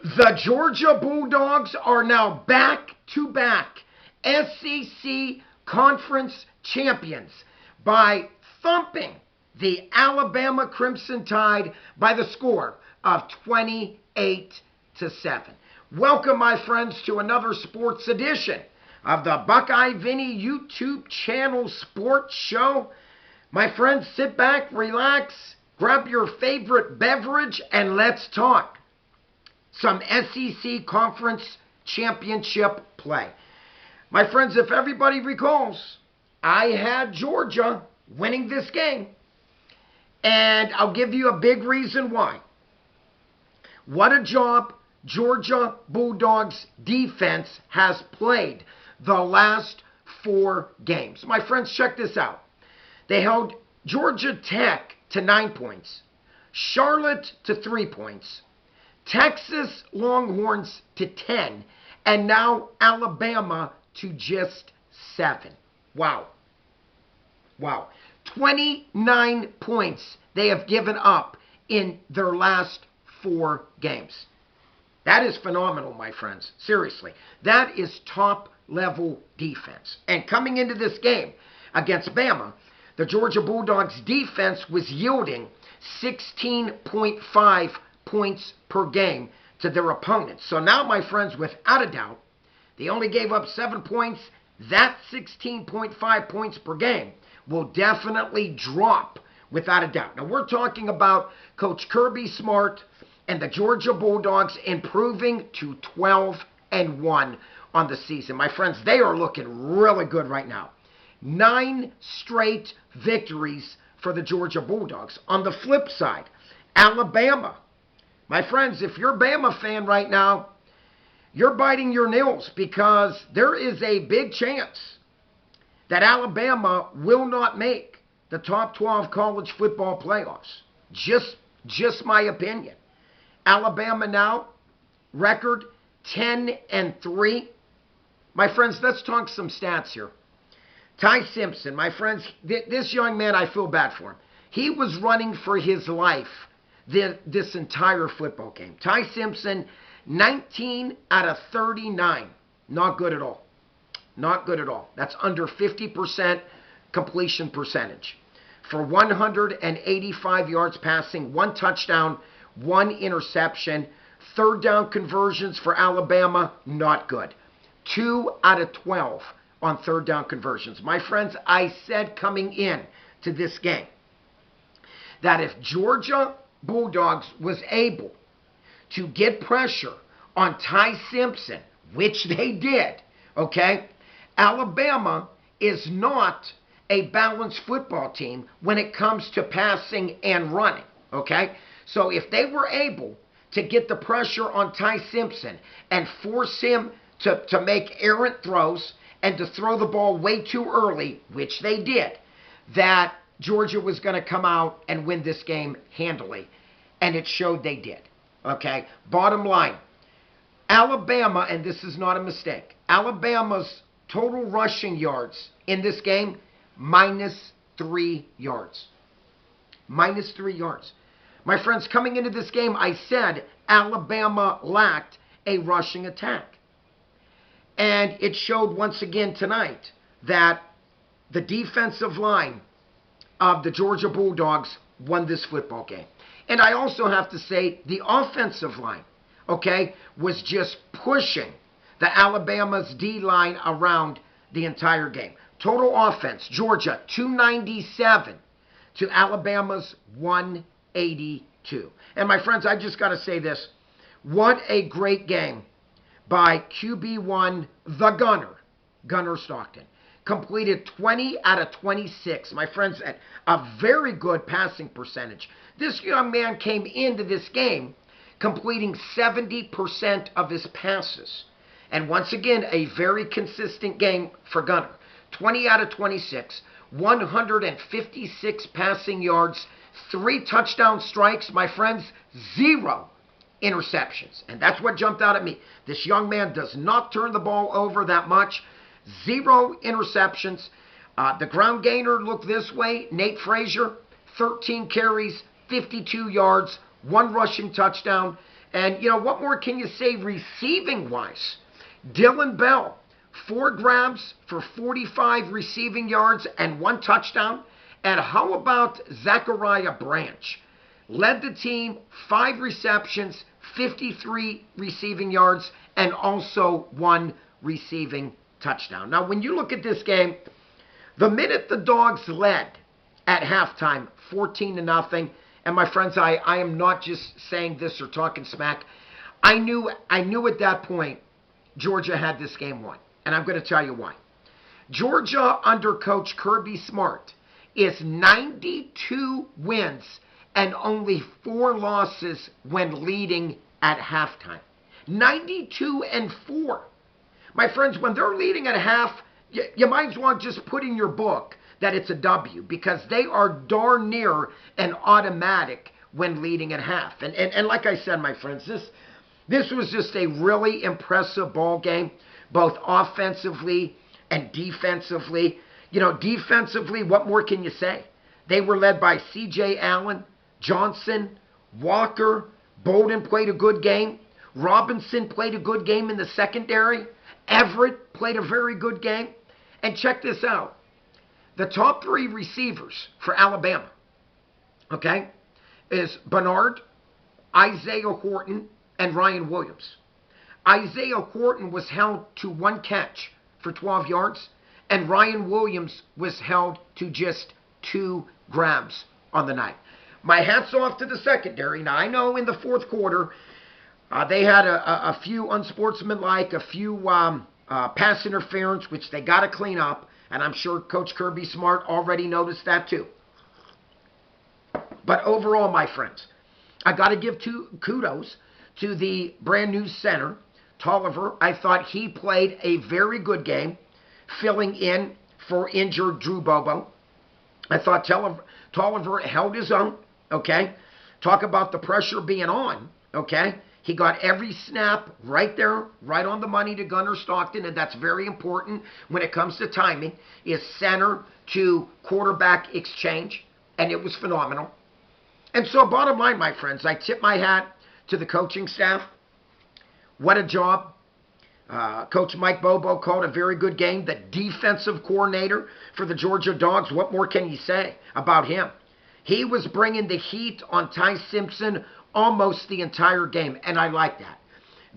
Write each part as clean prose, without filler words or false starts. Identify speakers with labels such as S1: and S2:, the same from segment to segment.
S1: The Georgia Bulldogs are now back-to-back SEC Conference champions by thumping the Alabama Crimson Tide by the score of 28-7. Welcome, my friends, to another sports edition of the Buckeye Vinny YouTube channel sports show. My friends, sit back, relax, grab your favorite beverage, and let's talk some SEC Conference Championship play. My friends, if everybody recalls, I had Georgia winning this game, and I'll give you a big reason why. What a job Georgia Bulldogs defense has played the last 4 games. My friends, check this out. They held Georgia Tech to 9 points, Charlotte to 3 points, Texas Longhorns to 10, and now Alabama to just 7. Wow. Wow. 29 points they have given up in their last 4 games. That is phenomenal, my friends. Seriously. That is top-level defense. And coming into this game against Bama, the Georgia Bulldogs defense was yielding 16.5 points per game to their opponents. So now, my friends, without a doubt, they only gave up 7 points. That 16.5 points per game will definitely drop without a doubt. Now, we're talking about Coach Kirby Smart and the Georgia Bulldogs improving to 12-1 on the season. My friends, they are looking really good right now. 9 straight victories for the Georgia Bulldogs. On the flip side, Alabama. My friends, if you're a Bama fan right now, you're biting your nails because there is a big chance that Alabama will not make the top 12 college football playoffs. Just my opinion. Alabama now, record 10-3. My friends, let's talk some stats here. Ty Simpson, my friends, this young man, I feel bad for him. He was running for his life this entire football game. Ty Simpson, 19 out of 39. Not good at all. Not good at all. That's under 50% completion percentage. For 185 yards passing, 1 touchdown, 1 interception. 3rd down conversions for Alabama, not good. 2 out of 12 on 3rd down conversions. My friends, I said coming in to this game that if Georgia Bulldogs was able to get pressure on Ty Simpson, which they did, okay, Alabama is not a balanced football team when it comes to passing and running, okay? So if they were able to get the pressure on Ty Simpson and force him to make errant throws and to throw the ball way too early, which they did, that Georgia was going to come out and win this game handily. And it showed they did. Okay? Bottom line, Alabama, and this is not a mistake, Alabama's total rushing yards in this game, -3 yards. -3 yards. My friends, coming into this game, I said Alabama lacked a rushing attack. And it showed once again tonight that the defensive line of the Georgia Bulldogs won this football game. And I also have to say the offensive line, okay, was just pushing the Alabama's D-line around the entire game. Total offense, Georgia 297 to Alabama's 182. And my friends, I just got to say this. What a great game by QB1, the Gunner Stockton. Completed 20 out of 26. My friends, at a very good passing percentage. This young man came into this game completing 70% of his passes. And once again, a very consistent game for Gunner. 20 out of 26, 156 passing yards, 3 touchdown strikes. My friends, 0 interceptions. And that's what jumped out at me. This young man does not turn the ball over that much. 0 interceptions. The ground gainer looked this way. Nate Frazier, 13 carries, 52 yards, 1 rushing touchdown. And, what more can you say receiving-wise? Dylan Bell, 4 grabs for 45 receiving yards and 1 touchdown. And how about Zachariah Branch? Led the team, 5 receptions, 53 receiving yards, and also 1 receiving touchdown. Now, when you look at this game, the minute the Dawgs led at halftime, 14-0, and my friends, I am not just saying this or talking smack. I knew at that point Georgia had this game won, and I'm going to tell you why. Georgia under Coach Kirby Smart is 92 wins and only 4 losses when leading at halftime. 92-4. My friends, when they're leading at half, you might as well just put in your book that it's a W, because they are darn near an automatic when leading at half. And like I said, my friends, this was just a really impressive ball game, both offensively and defensively. Defensively, what more can you say? They were led by C.J. Allen, Johnson, Walker. Bolden played a good game. Robinson played a good game in the secondary. Everett played a very good game. And check this out. The top 3 receivers for Alabama, okay, is Bernard, Isaiah Horton, and Ryan Williams. Isaiah Horton was held to 1 catch for 12 yards, and Ryan Williams was held to just 2 grabs on the night. My hat's off to the secondary. Now, I know in the fourth quarter, they had a few unsportsmanlike, a few pass interference, which they got to clean up, and I'm sure Coach Kirby Smart already noticed that too. But overall, my friends, I got to give kudos to the brand new center, Tolliver. I thought he played a very good game, filling in for injured Drew Bobo. I thought Tolliver held his own, okay? Talk about the pressure being on, okay? He got every snap right there, right on the money to Gunnar Stockton, and that's very important when it comes to timing, is center to quarterback exchange, and it was phenomenal. And so bottom line, my friends, I tip my hat to the coaching staff. What a job. Coach Mike Bobo called a very good game. The defensive coordinator for the Georgia Dawgs, what more can you say about him? He was bringing the heat on Ty Simpson almost the entire game, and I like that.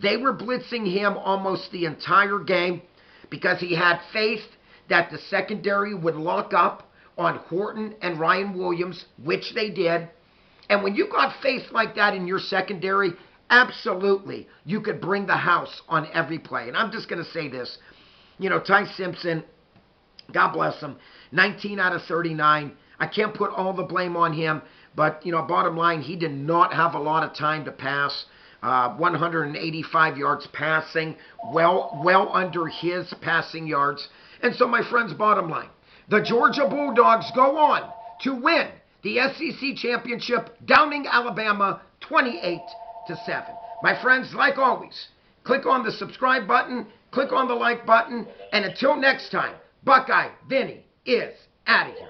S1: They were blitzing him almost the entire game because he had faith that the secondary would lock up on Horton and Ryan Williams, which they did. And when you got faith like that in your secondary, absolutely, you could bring the house on every play. And I'm just going to say this. Ty Simpson, God bless him, 19 out of 39. I can't put all the blame on him, but, bottom line, he did not have a lot of time to pass. 185 yards passing, well under his passing yards. And so, my friends, bottom line, the Georgia Bulldogs go on to win the SEC championship, downing Alabama 28-7. My friends, like always, click on the subscribe button, click on the like button, and until next time, Buckeye Vinny is out of here.